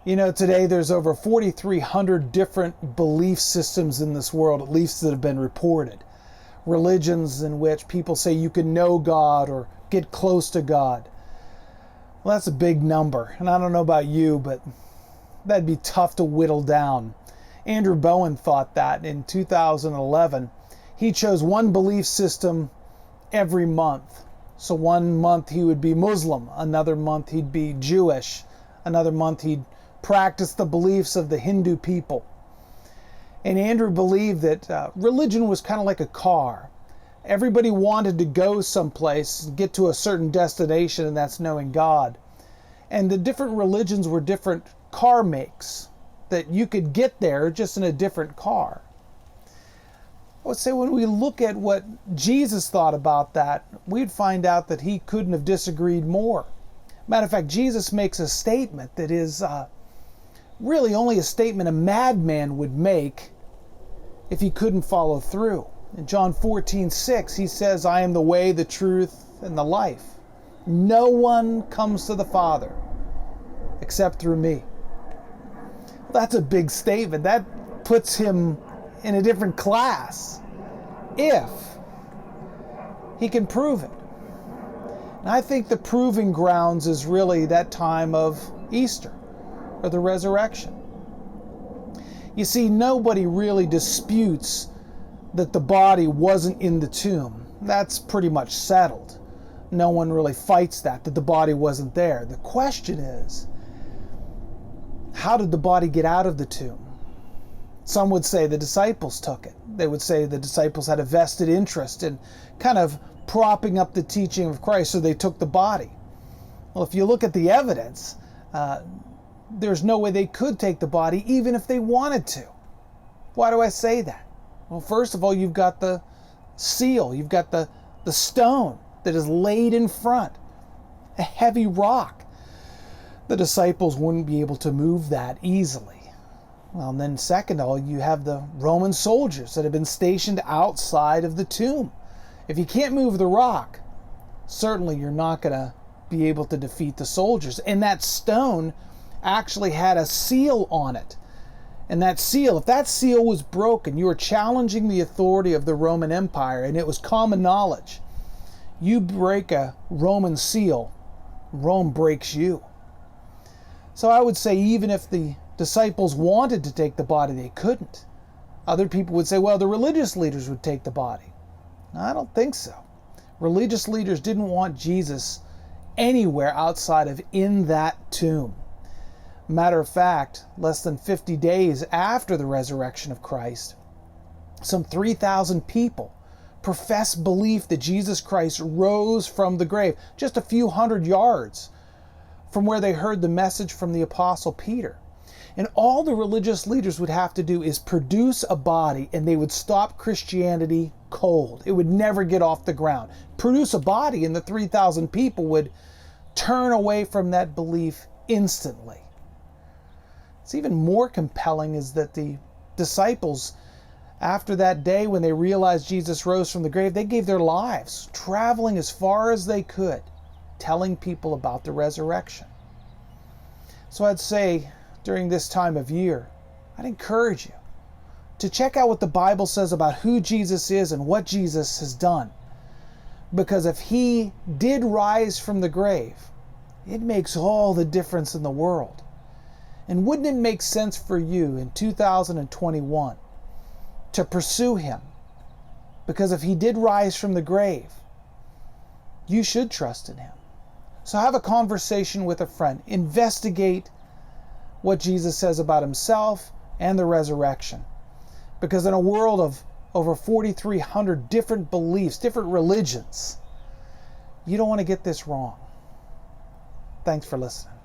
Today there's over 4,300 different belief systems in this world, at least that have been reported. Religions in which people say you can know God or get close to God. Well, that's a big number, and I don't know about you, but that'd be tough to whittle down. Andrew Bowen thought that in 2011. He chose one belief system every month. So one month he would be Muslim, another month he'd be Jewish, another month he'd practice the beliefs of the Hindu people. And Andrew believed that religion was kind of like a car. Everybody wanted to go someplace, get to a certain destination, and that's knowing God. And the different religions were different car makes, that you could get there just in a different car. I would say when we look at what Jesus thought about that, we'd find out that he couldn't have disagreed more. Matter of fact, Jesus makes a statement that is really only a statement a madman would make if he couldn't follow through. In John 14:6, he says, I am the way, the truth, and the life. No one comes to the Father except through me. That's a big statement. That puts him in a different class if he can prove it. And I think the proving grounds is really that time of Easter or the resurrection. You see, nobody really disputes that the body wasn't in the tomb. That's pretty much settled. No one really fights that the body wasn't there. The question is, how did the body get out of the tomb? Some would say the disciples took it. They would say the disciples had a vested interest in kind of propping up the teaching of Christ, so they took the body. Well, if you look at the evidence, there's no way they could take the body even if they wanted to. Why do I say that? Well, first of all, you've got the seal. You've got the stone that is laid in front, a heavy rock. The disciples wouldn't be able to move that easily. Well, and then second of all, you have the Roman soldiers that have been stationed outside of the tomb. If you can't move the rock, certainly you're not going to be able to defeat the soldiers. And that stone actually had a seal on it. And that seal, if that seal was broken, you were challenging the authority of the Roman Empire, and it was common knowledge. You break a Roman seal, Rome breaks you. So I would say even if the disciples wanted to take the body, they couldn't. Other people would say, well, the religious leaders would take the body. I don't think so. Religious leaders didn't want Jesus anywhere outside of in that tomb. Matter of fact, less than 50 days after the resurrection of Christ, some 3,000 people professed belief that Jesus Christ rose from the grave, just a few hundred yards from where they heard the message from the Apostle Peter. And all the religious leaders would have to do is produce a body, and they would stop Christianity cold. It would never get off the ground. Produce a body, and the 3,000 people would turn away from that belief instantly. It's even more compelling is that the disciples, after that day when they realized Jesus rose from the grave, they gave their lives, traveling as far as they could, telling people about the resurrection. So I'd say during this time of year, I'd encourage you to check out what the Bible says about who Jesus is and what Jesus has done. Because if he did rise from the grave, it makes all the difference in the world. And wouldn't it make sense for you in 2021 to pursue him? Because if he did rise from the grave, you should trust in him. So have a conversation with a friend. Investigate what Jesus says about himself and the resurrection. Because in a world of over 4,300 different beliefs, different religions, you don't want to get this wrong. Thanks for listening.